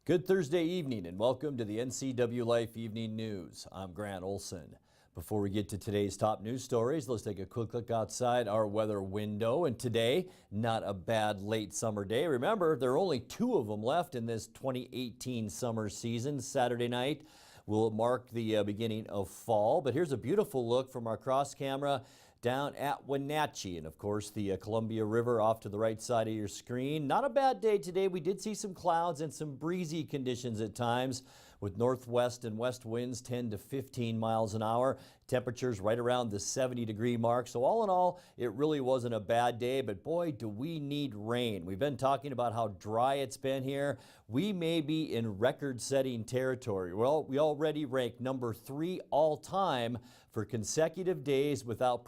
Good Thursday evening and welcome to the Ncwlife Evening News. I'm Grant Olson. Before we get to today's top news stories, let's take a quick look outside our weather window. And today, not a bad late summer day. Remember, there are only 2 of them left in this 2018 summer season. Saturday night will mark the beginning of fall. But here's a beautiful look from our cross camera down at Wenatchee, and of course the Columbia River off to the right side of your screen. Not a bad day today. We did see some clouds and some breezy conditions at times with northwest and west winds 10 to 15 miles an hour. Temperatures right around the 70-degree mark. So all in all, it really wasn't a bad day, but boy, do we need rain. We've been talking about how dry it's been here. We may be in record-setting territory. Well, we already rank number 3 all time for consecutive days without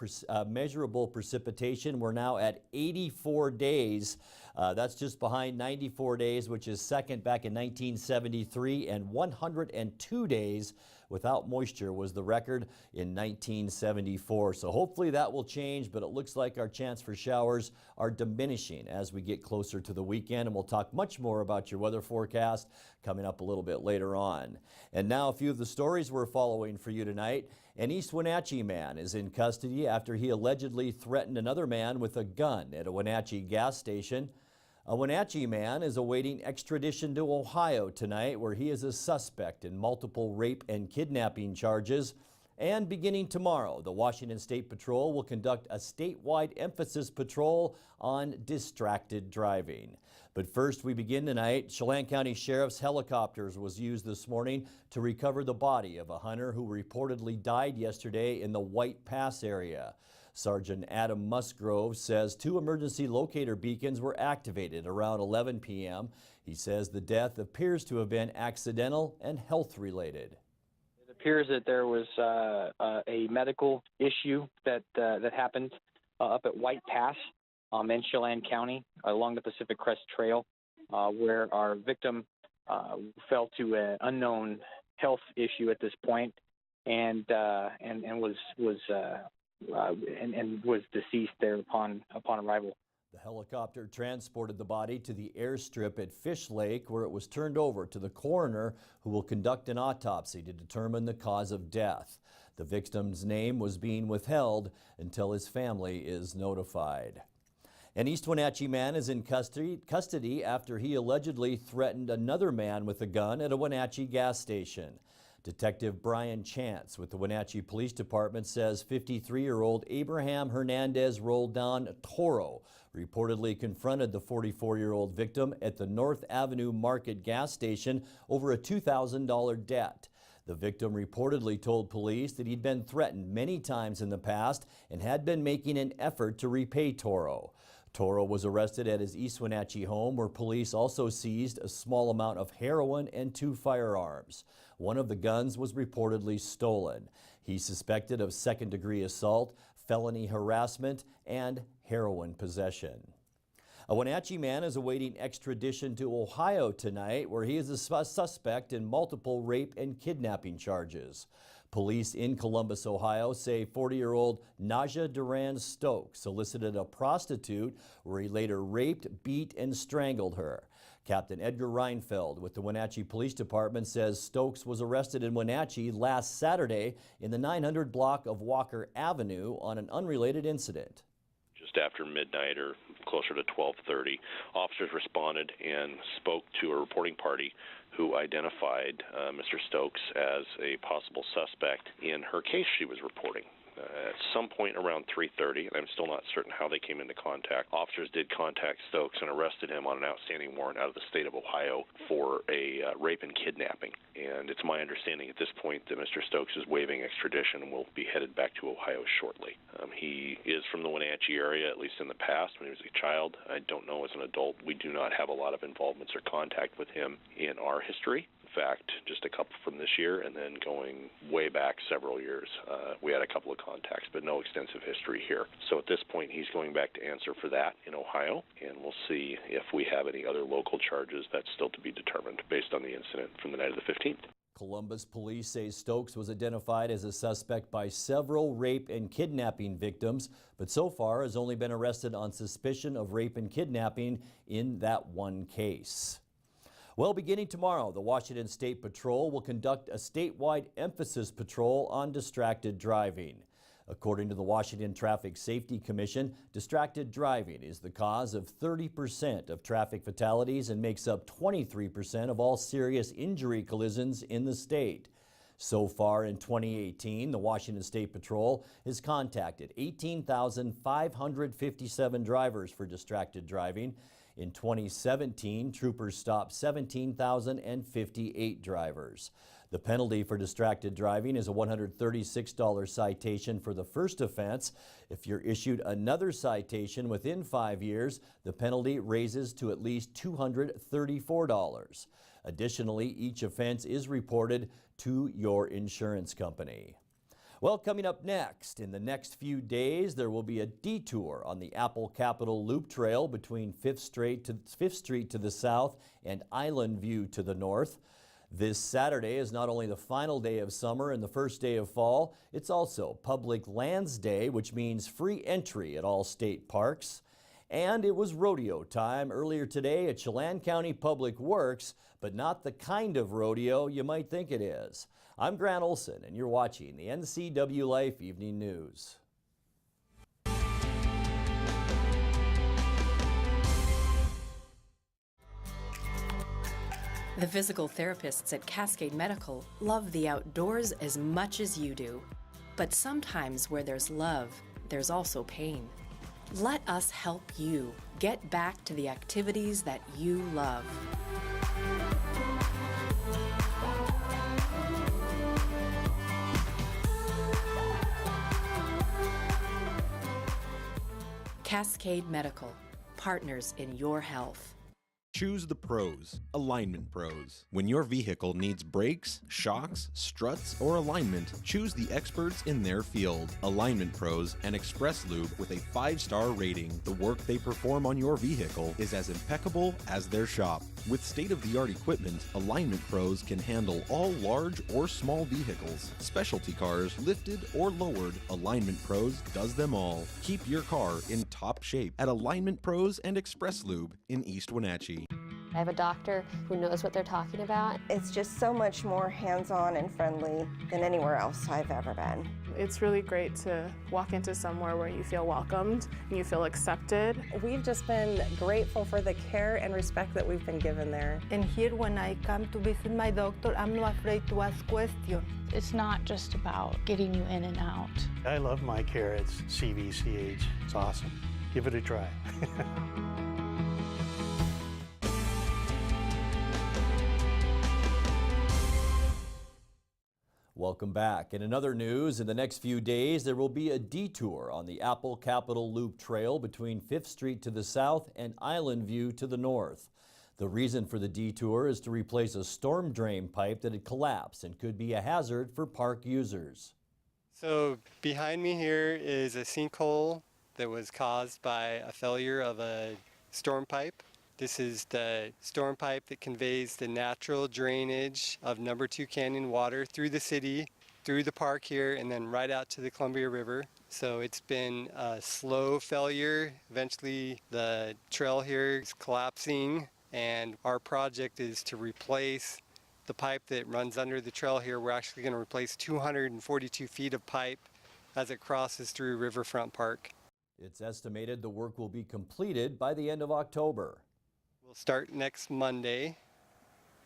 measurable precipitation. We're now at 84 days. That's just behind 94 days, which is second back in 1973, and 102 days without moisture was the record in 1974. So hopefully that will change, but it looks like our chance for showers are diminishing as we get closer to the weekend, and we'll talk much more about your weather forecast coming up a little bit later on. And now a few of the stories we're following for you tonight. An East Wenatchee man is in custody after he allegedly threatened another man with a gun at a Wenatchee gas station. A Wenatchee man is awaiting extradition to Ohio tonight, where he is a suspect in multiple rape and kidnapping charges. And beginning tomorrow, the Washington State Patrol will conduct a statewide emphasis patrol on distracted driving. But first, we begin tonight. Chelan County Sheriff's helicopters was used this morning to recover the body of a hunter who reportedly died yesterday in the White Pass area. Sergeant Adam Musgrove says 2 emergency locator beacons were activated around 11 p.m. He says the death appears to have been accidental and health-related. It appears that there was a medical issue that happened up at White Pass in Chelan County along the Pacific Crest Trail, where our victim fell to an unknown health issue at this point, and was deceased there upon arrival. The helicopter transported the body to the airstrip at Fish Lake, where it was turned over to the coroner, who will conduct an autopsy to determine the cause of death. The victim's name was being withheld until his family is notified. An East Wenatchee man is in custody after he allegedly threatened another man with a gun at a Wenatchee gas station. Detective Brian Chance with the Wenatchee Police Department says 53-year-old Abraham Hernandez Roldan Toro reportedly confronted the 44-year-old victim at the North Avenue Market gas station over a $2,000 debt. The victim reportedly told police that he'd been threatened many times in the past and had been making an effort to repay Toro. Toro was arrested at his East Wenatchee home, where police also seized a small amount of heroin and 2 firearms. One of the guns was reportedly stolen. He's suspected of second-degree assault, felony harassment, and heroin possession. A Wenatchee man is awaiting extradition to Ohio tonight, where he is a suspect in multiple rape and kidnapping charges. Police in Columbus, Ohio say 40-year-old Naja Duran Stokes solicited a prostitute where he later raped, beat, and strangled her. Captain Edgar Reinfeld with the Wenatchee Police Department says Stokes was arrested in Wenatchee last Saturday in the 900 block of Walker Avenue on an unrelated incident. Just after midnight or closer to 12:30, officers responded and spoke to a reporting party who identified Mr. Stokes as a possible suspect in her case she was reporting. At some point around 3:30, and I'm still not certain how they came into contact, officers did contact Stokes and arrested him on an outstanding warrant out of the state of Ohio for a rape and kidnapping. And it's my understanding at this point that Mr. Stokes is waiving extradition and will be headed back to Ohio shortly. He is from the Wenatchee area, at least in the past when he was a child. I don't know as an adult. We do not have a lot of involvements or contact with him in our history. In fact, just a couple from this year, and then going way back several years, we had a couple of contacts, but no extensive history here. So at this point, he's going back to answer for that in Ohio, and we'll see if we have any other local charges. That's still to be determined based on the incident from the night of the 15th. Columbus police say Stokes was identified as a suspect by several rape and kidnapping victims, but so far has only been arrested on suspicion of rape and kidnapping in that one case. Well, beginning tomorrow, the Washington State Patrol will conduct a statewide emphasis patrol on distracted driving. According to the Washington Traffic Safety Commission, distracted driving is the cause of 30% of traffic fatalities and makes up 23% of all serious injury collisions in the state. So far in 2018, the Washington State Patrol has contacted 18,557 drivers for distracted driving. In 2017, troopers stopped 17,058 drivers. The penalty for distracted driving is a $136 citation for the first offense. If you're issued another citation within 5 years, the penalty raises to at least $234. Additionally, each offense is reported to your insurance company. Well, coming up next, in the next few days, there will be a detour on the Apple Capitol Loop Trail between 5th Street to the south and Island View to the north. This Saturday is not only the final day of summer and the first day of fall, it's also Public Lands Day, which means free entry at all state parks. And it was rodeo time earlier today at Chelan County Public Works, but not the kind of rodeo you might think it is. I'm Grant Olson, and you're watching the Ncwlife Evening News. The physical therapists at Cascade Medical love the outdoors as much as you do. But sometimes where there's love, there's also pain. Let us help you get back to the activities that you love. Cascade Medical, partners in your health. Choose the pros, Alignment Pros. When your vehicle needs brakes, shocks, struts, or alignment, choose the experts in their field. Alignment Pros and Express Lube with a 5-star rating. The work they perform on your vehicle is as impeccable as their shop. With state-of-the-art equipment, Alignment Pros can handle all large or small vehicles, specialty cars, lifted or lowered. Alignment Pros does them all. Keep your car in top shape at Alignment Pros and Express Lube in East Wenatchee. I have a doctor who knows what they're talking about. It's just so much more hands-on and friendly than anywhere else I've ever been. It's really great to walk into somewhere where you feel welcomed and you feel accepted. We've just been grateful for the care and respect that we've been given there. And here when I come to visit my doctor, I'm not afraid to ask questions. It's not just about getting you in and out. I love my care at CVCH. It's awesome. Give it a try. Welcome back. In another news, in the next few days, there will be a detour on the Apple Capitol Loop Trail between 5th Street to the south and Island View to the north. The reason for the detour is to replace a storm drain pipe that had collapsed and could be a hazard for park users. So behind me here is a sinkhole that was caused by a failure of a storm pipe. This is the storm pipe that conveys the natural drainage of number 2 Canyon water through the city, through the park here, and then right out to the Columbia River. So it's been a slow failure. Eventually the trail here is collapsing, and our project is to replace the pipe that runs under the trail here. We're actually going to replace 242 feet of pipe as it crosses through Riverfront Park. It's estimated the work will be completed by the end of October. We'll start next Monday.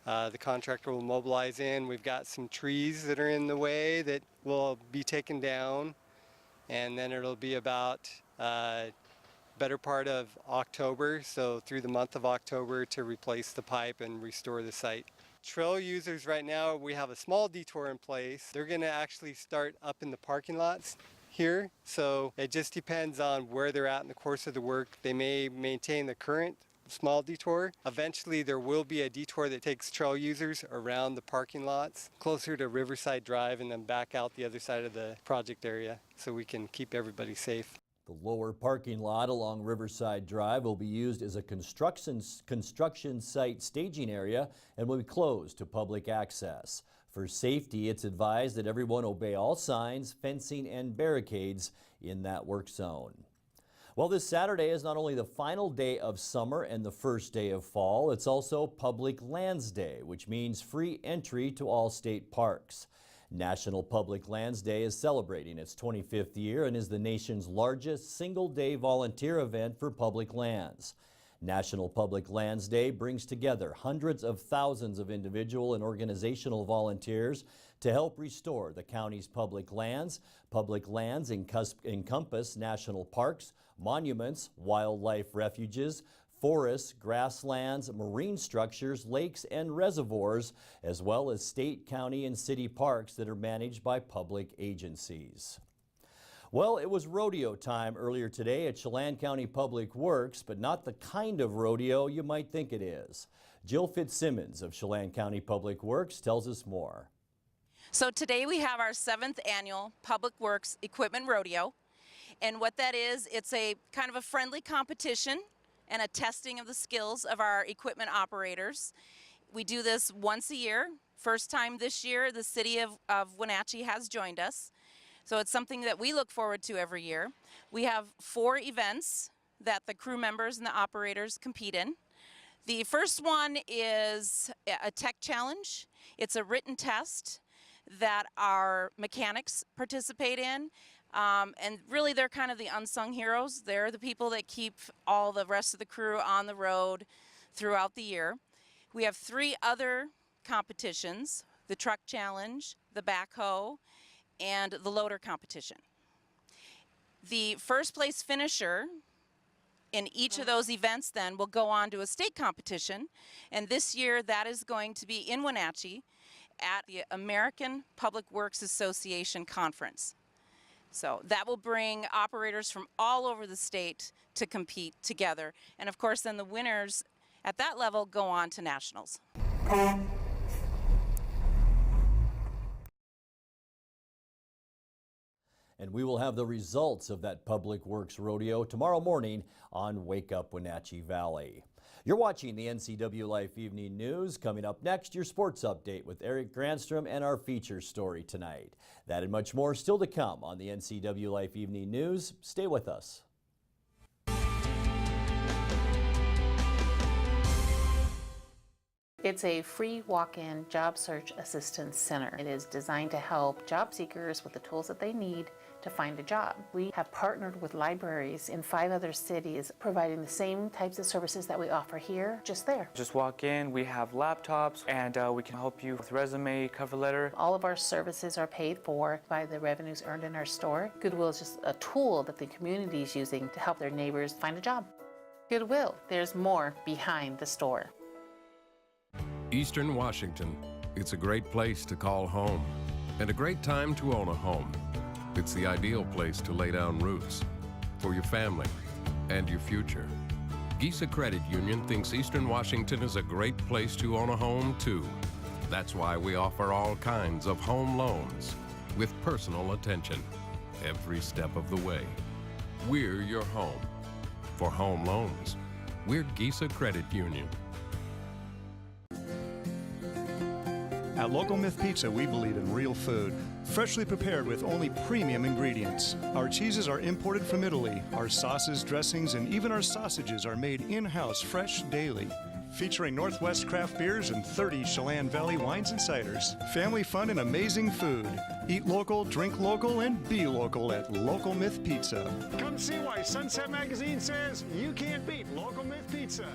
The contractor will mobilize in. We've got some trees that are in the way that will be taken down, and then it'll be about better part of October, so through the month of October, to replace the pipe and restore the site. Trail users right now, we have a small detour in place. They're going to actually start up in the parking lots here, so it just depends on where they're at in the course of the work. They may maintain the current small detour. Eventually there will be a detour that takes trail users around the parking lots closer to Riverside Drive and then back out the other side of the project area so we can keep everybody safe. The lower parking lot along Riverside Drive will be used as a construction site staging area and will be closed to public access. For safety, it's advised that everyone obey all signs, fencing, and barricades in that work zone. Well, this Saturday is not only the final day of summer and the first day of fall, it's also Public Lands Day, which means free entry to all state parks. National Public Lands Day is celebrating its 25th year and is the nation's largest single-day volunteer event for public lands. National Public Lands Day brings together hundreds of thousands of individual and organizational volunteers to help restore the county's public lands. Public lands encompass national parks, monuments, wildlife refuges, forests, grasslands, marine structures, lakes, and reservoirs, as well as state, county, and city parks that are managed by public agencies. Well, it was rodeo time earlier today at Chelan County Public Works, but not the kind of rodeo you might think it is. Jill Fitzsimmons of Chelan County Public Works tells us more. So today we have our 7th annual Public Works Equipment Rodeo. And what that is, it's a kind of a friendly competition and a testing of the skills of our equipment operators. We do this once a year. First time this year, the city of Wenatchee has joined us. So it's something that we look forward to every year. We have 4 events that the crew members and the operators compete in. The first one is a tech challenge. It's a written test that our mechanics participate in. And really they're kind of the unsung heroes. They're the people that keep all the rest of the crew on the road throughout the year. We have 3 other competitions: the truck challenge, the backhoe, and the loader competition. The first place finisher in each of those events then will go on to a state competition, and this year that is going to be in Wenatchee at the American Public Works Association Conference. So that will bring operators from all over the state to compete together, and of course then the winners at that level go on to nationals. And we will have the results of that Public Works Rodeo tomorrow morning on Wake Up Wenatchee Valley. You're watching the Ncwlife Evening News. Coming up next, your sports update with Eric Granstrom and our feature story tonight. That and much more still to come on the Ncwlife Evening News. Stay with us. It's a free walk-in job search assistance center. It is designed to help job seekers with the tools that they need to find a job. We have partnered with libraries in 5 other cities, providing the same types of services that we offer here, just there. Just walk in, we have laptops, and we can help you with resume, cover letter. All of our services are paid for by the revenues earned in our store. Goodwill is just a tool that the community is using to help their neighbors find a job. Goodwill, there's more behind the store. Eastern Washington, it's a great place to call home and a great time to own a home. It's the ideal place to lay down roots for your family and your future. Gisa Credit Union thinks Eastern Washington is a great place to own a home too. That's why we offer all kinds of home loans with personal attention every step of the way. We're your home. For home loans, we're Gisa Credit Union. At Local Myth Pizza, we believe in real food, freshly prepared with only premium ingredients. Our cheeses are imported from Italy. Our sauces, dressings, and even our sausages are made in-house fresh daily. Featuring Northwest craft beers and 30 Chelan Valley wines and ciders. Family fun and amazing food. Eat local, drink local, and be local at Local Myth Pizza. Come see why Sunset Magazine says you can't beat Local Myth Pizza.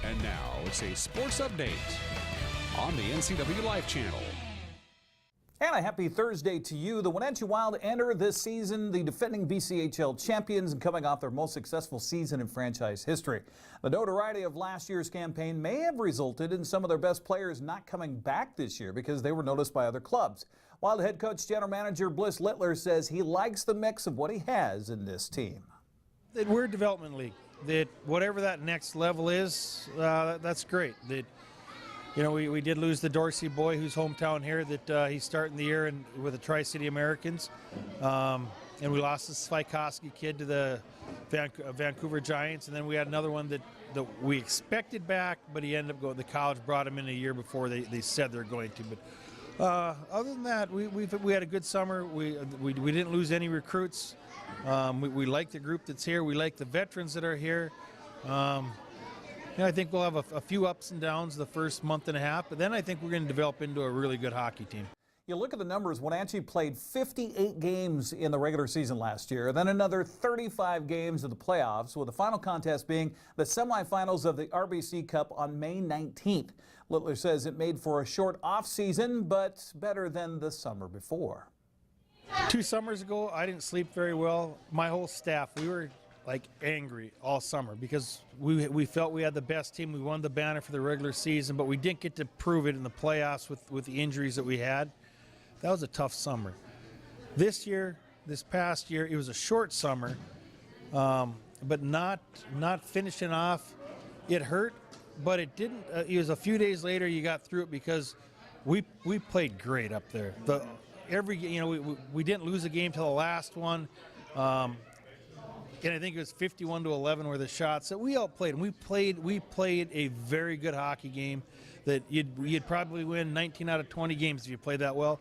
And now it's a sports update on the Ncwlife channel. And a happy Thursday to you. The Wenatchee Wild enter this season the defending BCHL champions and coming off their most successful season in franchise history. The notoriety of last year's campaign may have resulted in some of their best players not coming back this year because they were noticed by other clubs. Wild head coach general manager Bliss Littler says he likes the mix of what he has in this team. We're a development league. That whatever that next level is, that's great. That, you know, we did lose the Dorsey boy who's hometown here, that he's starting the year with the Tri-City Americans. And we lost the Svikoski kid to the Vancouver Giants. And then we had another one that we expected back, but he ended up going, the college brought him in a year before they said they're going to. Other than that, we had a good summer. We didn't lose any recruits. We like the group that's here. We like the veterans that are here. I think we'll have a few ups and downs the first month and a half, but then I think we're going to develop into a really good hockey team. You look at the numbers, Wenatchee played 58 games in the regular season last year, then another 35 games in the playoffs, with the final contest being the semifinals of the RBC Cup on May 19th. Littler says it made for a short off season, but better than the summer before. 2 summers ago, I didn't sleep very well. My whole staff, we were like angry all summer because we felt we had the best team. We won the banner for the regular season, but we didn't get to prove it in the playoffs with the injuries that we had. That was a tough summer. This past year, it was a short summer, but not finishing off. It hurt, but it didn't. It was a few days later you got through it because we played great up there. We didn't lose a game till the last one, and I think it was 51-11 were the shots that we outplayed. And we played a very good hockey game that you'd probably win 19 out of 20 games if you played that well.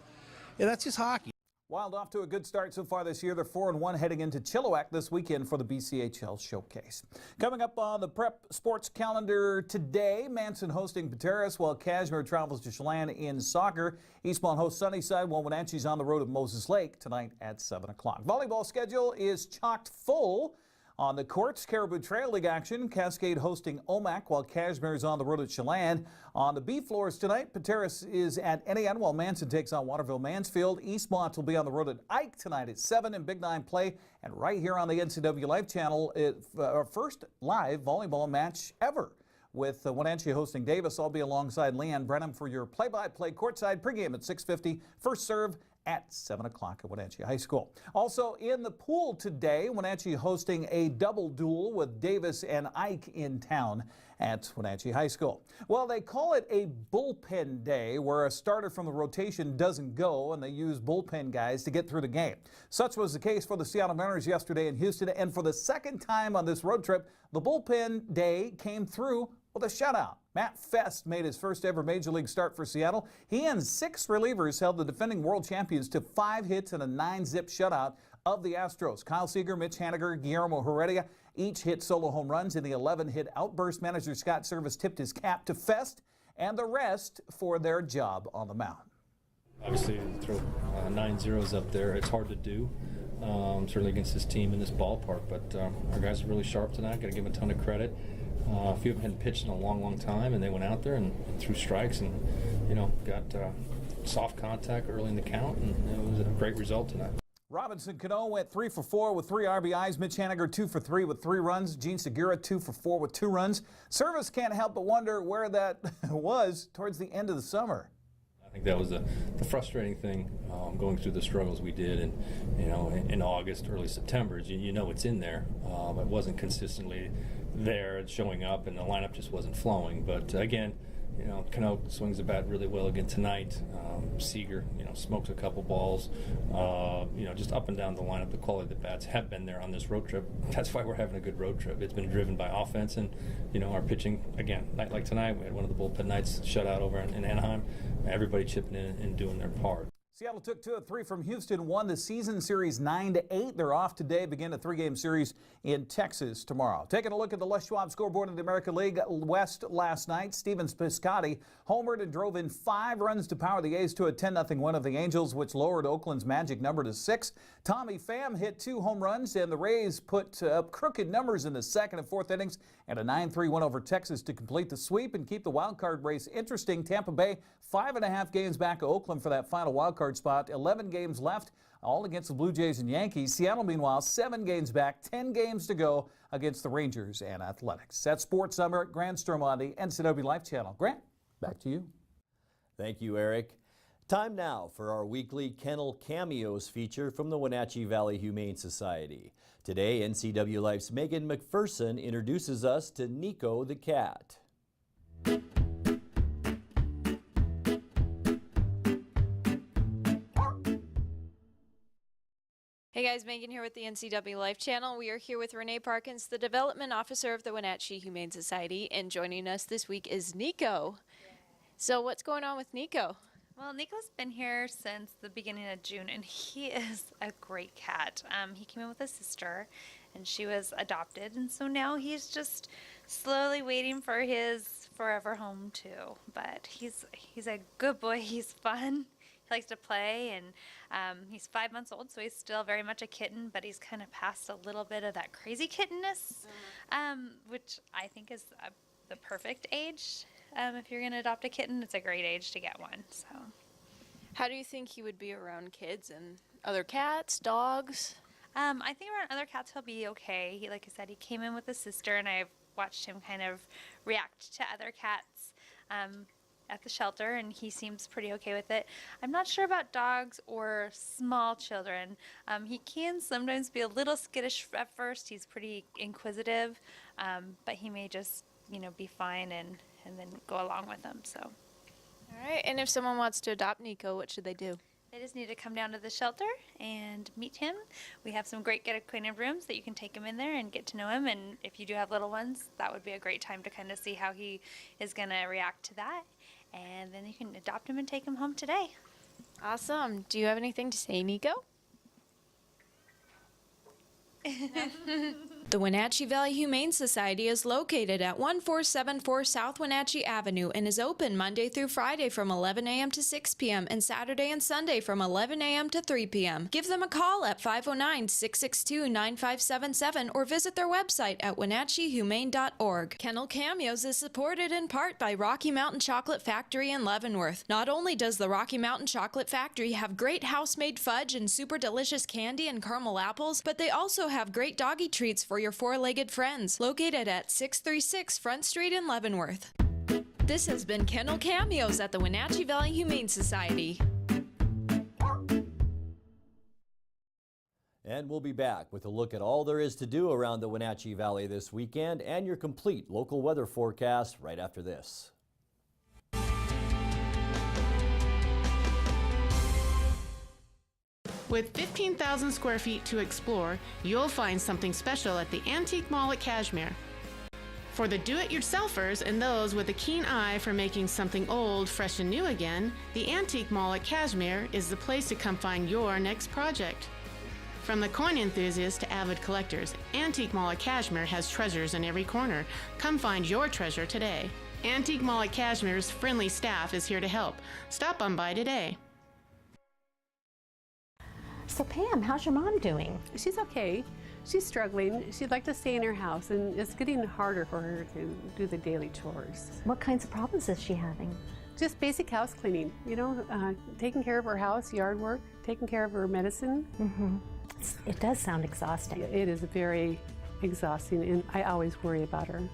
Yeah, that's just hockey. Wild off to a good start so far this year. They're 4-1 heading into Chilliwack this weekend for the BCHL Showcase. Coming up on the prep sports calendar today, Manson hosting Pateras while Cashmere travels to Chelan in soccer. Eastmont hosts Sunnyside while Wenatchee's on the road at Moses Lake tonight at 7 o'clock. Volleyball schedule is chocked full. On the courts, Caribou Trail League action, Cascade hosting Omak while Cashmere is on the road at Chelan. On the B floors tonight, Pateras is at NAN while Manson takes on Waterville Mansfield. Eastmont will be on the road at Ike tonight at 7 in Big 9 play. And right here on the NCW Life channel, our first live volleyball match ever with Wenatchee hosting Davis. I'll be alongside Leanne Brenham for your play-by-play courtside pregame at 6:50. First serve at 7 o'clock at Wenatchee High School. Also in the pool today, Wenatchee hosting a double duel with Davis and Ike in town at Wenatchee High School. Well, they call it a bullpen day where a starter from the rotation doesn't go and they use bullpen guys to get through the game. Such was the case for the Seattle Mariners yesterday in Houston, and for the second time on this road trip, the bullpen day came through with a shutout. Matt Fest made his first ever Major League start for Seattle. He and 6 relievers held the defending world champions to 5 hits and a 9-zip shutout of the Astros. Kyle Seager, Mitch Haniger, Guillermo Heredia each hit solo home runs in the 11-hit outburst. Manager Scott Service tipped his cap to Fest and the rest for their job on the mound. Obviously, throw 9 zeros up there, it's hard to do. Certainly against this team in this ballpark, but our guys are really sharp tonight. Got to give them a ton of credit. A few of them hadn't pitched in a long, long time, and they went out there and threw strikes and, got soft contact early in the count, and it was a great result tonight. Robinson Cano went 3 for 4 with 3 RBIs. Mitch Haniger 2 for 3 with 3 runs. Gene Segura 2 for 4 with 2 runs. Service can't help but wonder where that was towards the end of the summer. I think that was the frustrating thing going through the struggles we did in August, early September. You know it's in there. It wasn't consistently there and showing up, and the lineup just wasn't flowing. But again, Cano swings the bat really well again tonight. Seager, smokes a couple balls. Just up and down the lineup, the quality of the bats have been there on this road trip. That's why we're having a good road trip. It's been driven by offense and, our pitching. Again, night like tonight, we had one of the bullpen nights shut out over in Anaheim. Everybody chipping in and doing their part. Seattle took 2 of 3 from Houston, won the season series 9-8. They're off today, begin a 3-game series in Texas tomorrow. Taking a look at the Les Schwab scoreboard in the American League West last night, Steven Piscotty homered and drove in 5 runs to power the A's to a 10-0 win of the Angels, which lowered Oakland's magic number to 6. Tommy Pham hit 2 home runs, and the Rays put up crooked numbers in the 2nd and 4th innings and a 9-3 win over Texas to complete the sweep and keep the wild card race interesting. Tampa Bay 5.5 games back of Oakland for that final wild card spot. 11 games left, all against the Blue Jays and Yankees. Seattle, meanwhile, 7 games back, 10 games to go against the Rangers and Athletics. That's Sports Summer at Granstrom on the NCW Life channel. Grant, back to you. Thank you, Eric. Time now for our weekly Kennel Cameos feature from the Wenatchee Valley Humane Society. Today, NCW Life's Megan McPherson introduces us to Nico the cat. Hey guys, Megan here with the NCW Life channel. We are here with Renee Parkins, the Development Officer of the Wenatchee Humane Society, and joining us this week is Nico. So what's going on with Nico? Well, Nico's been here since the beginning of June, and he is a great cat. He came in with his sister, and she was adopted, and so now he's just slowly waiting for his forever home too. But he's a good boy. He's fun. He likes to play, and he's 5 months old, so he's still very much a kitten, but he's kind of past a little bit of that crazy kittenness, which I think is the perfect age. If you're going to adopt a kitten, it's a great age to get one. So, How do you think he would be around kids and other cats, dogs? I think around other cats he'll be okay. Like I said, he came in with his sister, and I've watched him kind of react to other cats at the shelter, and he seems pretty okay with it. I'm not sure about dogs or small children. He can sometimes be a little skittish at first. He's pretty inquisitive, but he may just, be fine and then go along with them. So. All right, and if someone wants to adopt Nico, what should they do? They just need to come down to the shelter and meet him. We have some great get acquainted rooms that you can take him in there and get to know him. And if you do have little ones, that would be a great time to kind of see how he is going to react to that. And then you can adopt him and take him home today. Awesome. Do you have anything to say, Nico? The Wenatchee Valley Humane Society is located at 1474 South Wenatchee Avenue and is open Monday through Friday from 11 a.m. to 6 p.m. and Saturday and Sunday from 11 a.m. to 3 p.m. Give them a call at 509-662-9577 or visit their website at wenatcheehumane.org. Kennel Cameos is supported in part by Rocky Mountain Chocolate Factory in Leavenworth. Not only does the Rocky Mountain Chocolate Factory have great house-made fudge and super delicious candy and caramel apples, but they also have great doggy treats for your four-legged friends, located at 636 Front Street in Leavenworth. This has been Kennel Cameos at the Wenatchee Valley Humane Society. And we'll be back with a look at all there is to do around the Wenatchee Valley this weekend and your complete local weather forecast right after this. With 15,000 square feet to explore, you'll find something special at the Antique Mall at Cashmere. For the do-it-yourselfers and those with a keen eye for making something old, fresh and new again, the Antique Mall at Cashmere is the place to come find your next project. From the coin enthusiasts to avid collectors, Antique Mall at Cashmere has treasures in every corner. Come find your treasure today. Antique Mall at Cashmere's friendly staff is here to help. Stop on by today. So Pam, how's your mom doing? She's okay. She's struggling. She'd like to stay in her house, and it's getting harder for her to do the daily chores. What kinds of problems is she having? Just basic house cleaning, taking care of her house, yard work, taking care of her medicine. Mm-hmm. It does sound exhausting. It is very exhausting, and I always worry about her.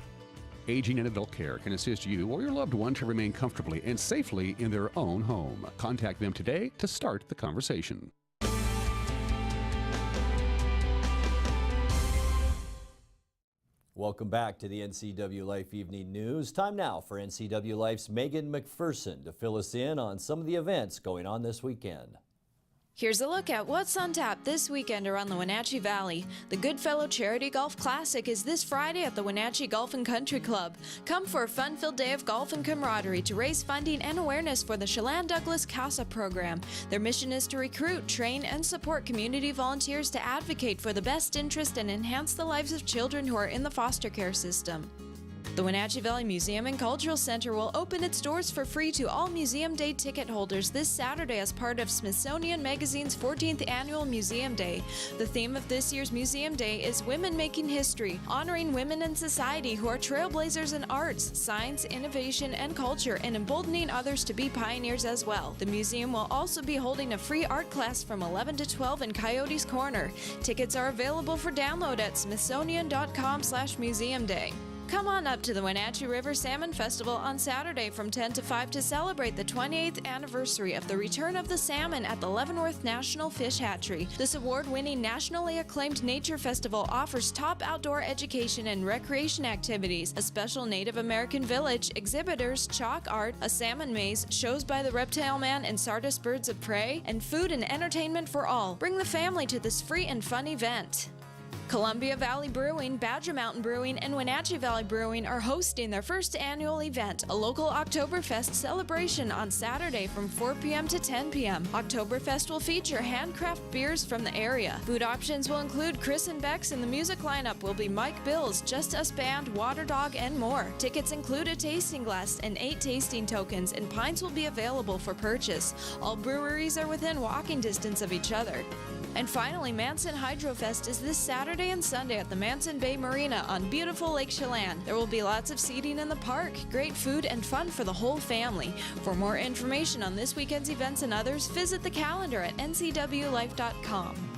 Aging and Adult Care can assist you or your loved one to remain comfortably and safely in their own home. Contact them today to start the conversation. Welcome back to the NCW Life Evening News. Time now for NCW Life's Megan McPherson to fill us in on some of the events going on this weekend. Here's a look at what's on tap this weekend around the Wenatchee Valley. The Goodfellow Charity Golf Classic is this Friday at the Wenatchee Golf and Country Club. Come for a fun-filled day of golf and camaraderie to raise funding and awareness for the Chelan Douglas CASA program. Their mission is to recruit, train, and support community volunteers to advocate for the best interest and enhance the lives of children who are in the foster care system. The Wenatchee Valley Museum and Cultural Center will open its doors for free to all Museum Day ticket holders this Saturday as part of Smithsonian Magazine's 14th Annual Museum Day. The theme of this year's Museum Day is Women Making History, honoring women in society who are trailblazers in arts, science, innovation, and culture, and emboldening others to be pioneers as well. The museum will also be holding a free art class from 11 to 12 in Coyote's Corner. Tickets are available for download at smithsonian.com/museumday. Come on up to the Wenatchee River Salmon Festival on Saturday from 10 to 5 to celebrate the 28th anniversary of the return of the salmon at the Leavenworth National Fish Hatchery. This award-winning, nationally acclaimed nature festival offers top outdoor education and recreation activities, a special Native American village, exhibitors, chalk art, a salmon maze, shows by the Reptile Man and Sardis Birds of Prey, and food and entertainment for all. Bring the family to this free and fun event. Columbia Valley Brewing, Badger Mountain Brewing, and Wenatchee Valley Brewing are hosting their first annual event, a local Oktoberfest celebration on Saturday from 4 p.m. to 10 p.m. Oktoberfest will feature handcraft beers from the area. Food options will include Chris and Beck's, and the music lineup will be Mike Bill's, Just Us Band, Water Dog, and more. Tickets include a tasting glass and 8 tasting tokens, and pints will be available for purchase. All breweries are within walking distance of each other. And finally, Manson Hydrofest is this Saturday and Sunday at the Manson Bay Marina on beautiful Lake Chelan. There will be lots of seating in the park, great food, and fun for the whole family. For more information on this weekend's events and others, visit the calendar at ncwlife.com.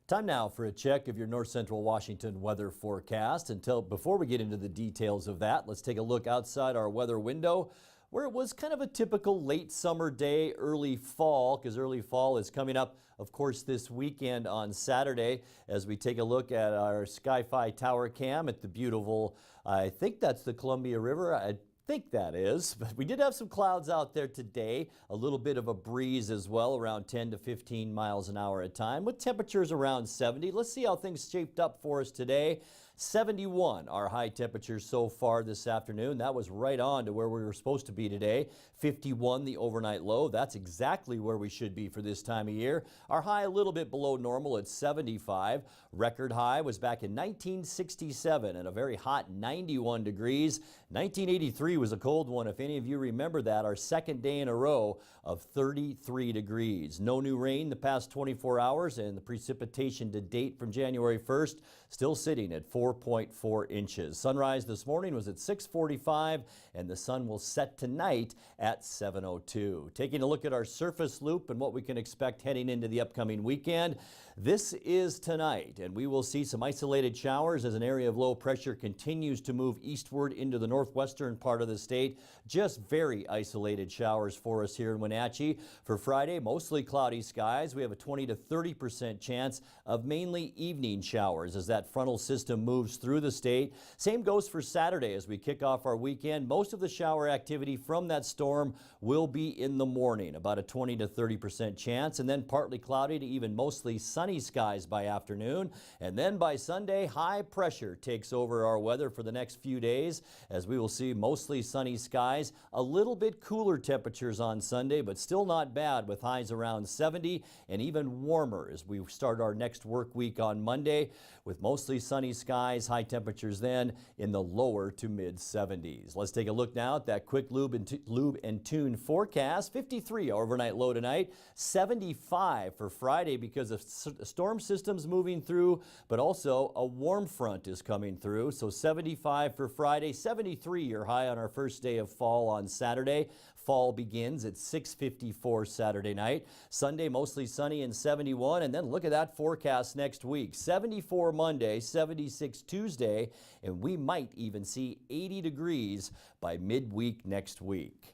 Time now for a check of your North Central Washington weather forecast. Before we get into the details of that, let's take a look outside our weather window where it was kind of a typical late summer day, early fall, because early fall is coming up, of course, this weekend on Saturday as we take a look at our Sky-Fi Tower cam at the beautiful, I think that's the Columbia River. I think that is, but we did have some clouds out there today, a little bit of a breeze as well, around 10 to 15 miles an hour at a time, with temperatures around 70. Let's see how things shaped up for us today. 71 our high temperatures so far this afternoon. That was right on to where we were supposed to be today. 51 the overnight low. That's exactly where we should be for this time of year. Our high a little bit below normal at 75. Record high was back in 1967 and a very hot 91 degrees. 1983 was a cold one, if any of you remember that. Our second day in a row of 33 degrees. No new rain the past 24 hours, and the precipitation to date from January 1st still sitting at 4.4 inches. Sunrise this morning was at 6:45, and the sun will set tonight at 7:02. Taking a look at our surface loop and what we can expect heading into the upcoming weekend. This is tonight, and we will see some isolated showers as an area of low pressure continues to move eastward into the northwestern part of the state. Just very isolated showers for us here in Wenatchee. For Friday, mostly cloudy skies. We have a 20 to 30% chance of mainly evening showers as that frontal system moves through the state. Same goes for Saturday as we kick off our weekend. Most of the shower activity from that storm will be in the morning, about a 20 to 30% chance, and then partly cloudy to even mostly sunny skies by afternoon. And then by Sunday, high pressure takes over our weather for the next few days as we will see mostly sunny skies, a little bit cooler temperatures on Sunday, but still not bad with highs around 70 and even warmer as we start our next work week on Monday with mostly sunny skies, high temperatures then in the lower to mid 70s. Let's take a look now at that quick lube and tune forecast. 53 overnight low tonight, 75 for Friday because of storm systems moving through, but also a warm front is coming through. So 75 for Friday, 73 your high on our first day of fall on Saturday. Fall begins at 6:54 Saturday night. Sunday, mostly sunny and 71. And then look at that forecast next week. 74 Monday, 76 Tuesday, and we might even see 80 degrees by midweek next week.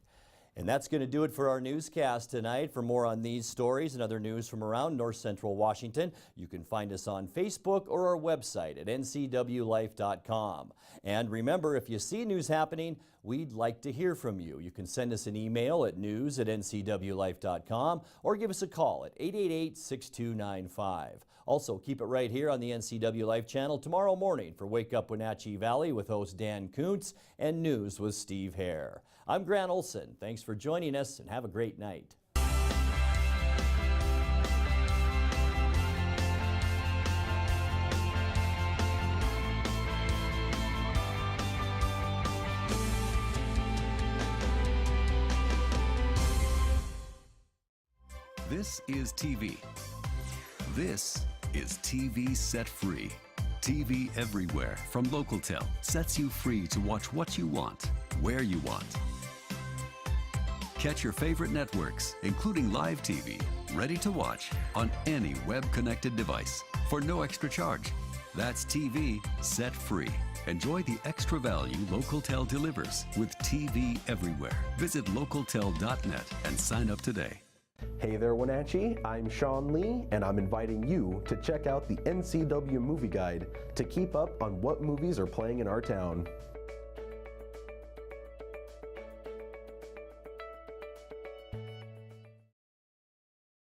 And that's going to do it for our newscast tonight. For more on these stories and other news from around North Central Washington, you can find us on Facebook or our website at ncwlife.com. And remember, if you see news happening, we'd like to hear from you. You can send us an email at news@ncwlife.com or give us a call at 888-6295. Also, keep it right here on the NCW Life channel tomorrow morning for Wake Up Wenatchee Valley with host Dan Kuntz and News with Steve Hare. I'm Grant Olson. Thanks for joining us and have a great night. This is TV. This is TV Set Free. TV everywhere from LocalTel sets you free to watch what you want, where you want. Catch your favorite networks, including live TV, ready to watch on any web-connected device for no extra charge. That's TV Set Free. Enjoy the extra value LocalTel delivers with TV everywhere. Visit localtel.net and sign up today. Hey there, Wenatchee. I'm Sean Lee, and I'm inviting you to check out the NCW Movie Guide to keep up on what movies are playing in our town.